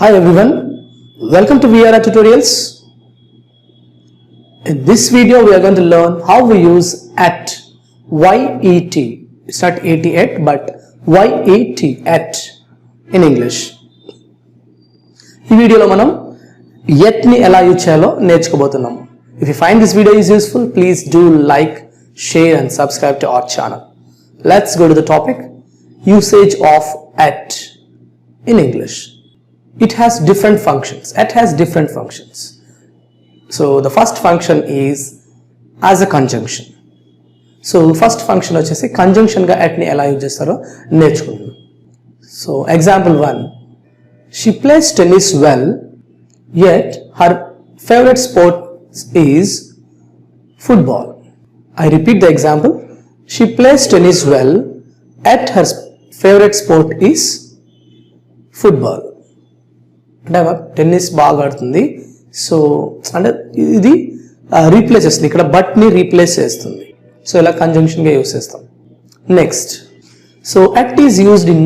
Hi everyone, welcome to VRR Tutorials. In this video we are going to learn how we use at, YET. It's not 88 but YET, at in English. ఈ వీడియోలో మనం yet ని ఎలా use చేయాలో నేర్చుకోబోతున్నాం. If you find this video is useful, please do like, share and subscribe to our channel. Let's go to the topic, usage of at in English. It has different functions. At has different functions. So the first function is as a conjunction. So first function వచ్చేసి conjunction గా at ని ఎలా use చేస్తారో నేర్చుకుందాం. So example 1, she plays tennis well, yet her favorite sport is football. I repeat the example. She plays tennis well, yet her favorite sport is football. అంటే tennis బాగా ఆడుతుంది. So అంటే ఇది రీప్లేస్ చేస్తుంది, ఇక్కడ బట్ని రీప్లేస్ చేస్తుంది. సో ఇలా కంజంక్షన్గా యూజ్ చేస్తాం. Next, so at is used in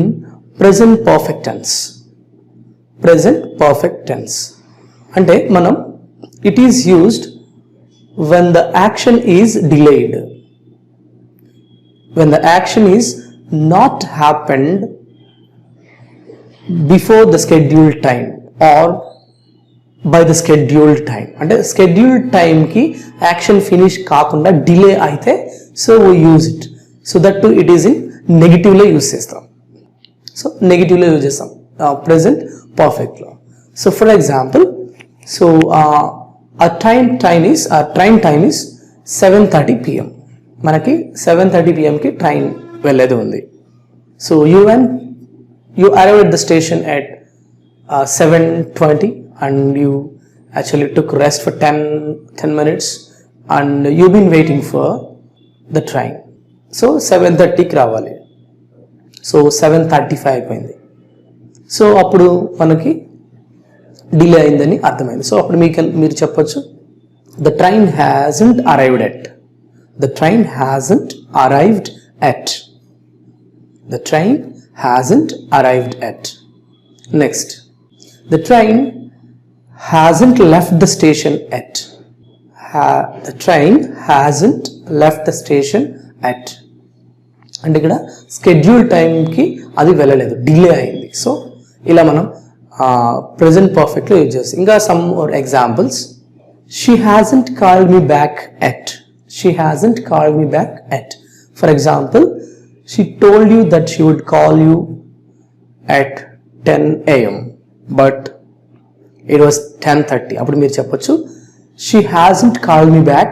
present perfect tense. Present perfect tense అంటే మనం it is used when the action is delayed, when the action is not happened before the scheduled time or by the scheduled time. అంటే scheduled time కి action finish కాకుండా delay అయితే so we use it. So that to it is in నెగిటివ్లో use చేస్తాం. So నెగిటివ్లో use చేస్తాం present పర్ఫెక్ట్లో. So for example, so train time is 7:30 PM. మనకి 7:30 PMకి ట్రైన్ వెళ్ళేది ఉంది. So you arrived at the station at 7:20 and you actually took rest for 10 minutes and you've been waiting for the train. So 7:30కి రావాలి. So 7:35 అయిపోయింది. So అప్పుడు మనకి delay అయిందని అర్థమైంది. సో అప్పుడు మీరు చెప్పొచ్చు, the train hasn't arrived at. The train hasn't arrived at. The train hasn't arrived at. Next, the train hasn't left the station at. The train hasn't left the station at. అంటే ఇక్కడ schedule టైంకి అది వెళ్ళలేదు, delay అయింది. So ఇలా మనం present పర్ఫెక్ట్లో use చేస్తాం. ఇంకా some more examples, she hasn't called me back at. She hasn't called me back at. For example, she told you that she would call you at 10 AM but it was 10:30. అప్పుడు మీరు చెప్పొచ్చు, she hasn't called me back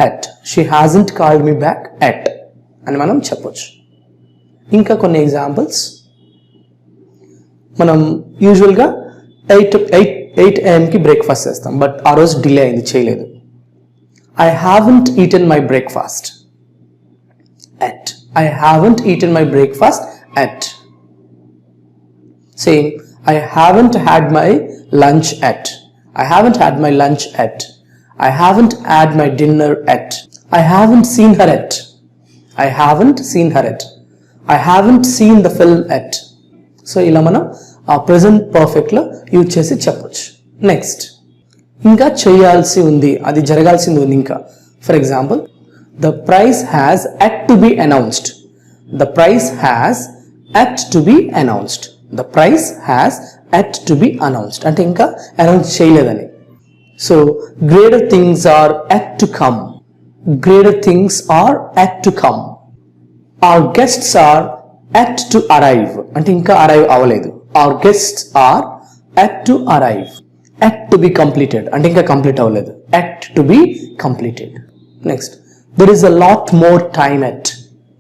at. She hasn't called me back at అని మనం చెప్పొచ్చు. ఇంకా కొన్ని examples, మనం యూజువల్గా 8 AM కి బ్రేక్ఫాస్ట్ చేస్తాం, బట్ ఆ రోజు డిలే అయింది, చేయలేదు. I haven't eaten my breakfast at. I haven't eaten my breakfast at. Same, I haven't had my lunch at. I haven't had my lunch at. I haven't had my dinner at. I haven't seen her at. I haven't seen her at. I haven't seen the film at. So ఇలా మనం present పర్ఫెక్ట్లో use చేసి చెప్పొచ్చు. Next, ఇంకా చేయాల్సి ఉంది, అది జరగాల్సింది ఉంది ఇంకా. For example, the price has yet to be announced. The price has yet to be announced. The price has yet to be announced. అంటే ఇంకా అనౌన్స్ చేయలేదని. So greater things are yet to come. Greater things are yet to come. Our guests are yet to arrive. అంటే ఇంకా arrive అవ్వలేదు. Our guests are yet to arrive. Yet to be completed. అంటే ఇంకా complete అవ్వలేదు. Yet to be completed. Next, there is a lot more time at.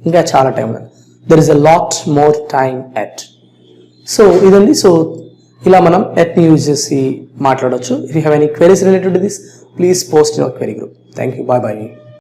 ఇంకా చాలా time ఉంది. There is a lot more time at. So ఇదండి. So ఇలా మనం ఎట్ని use చేసి మాట్లాడవచ్చు. If you have any queries related to this, please post in our query group. Thank you. Bye bye.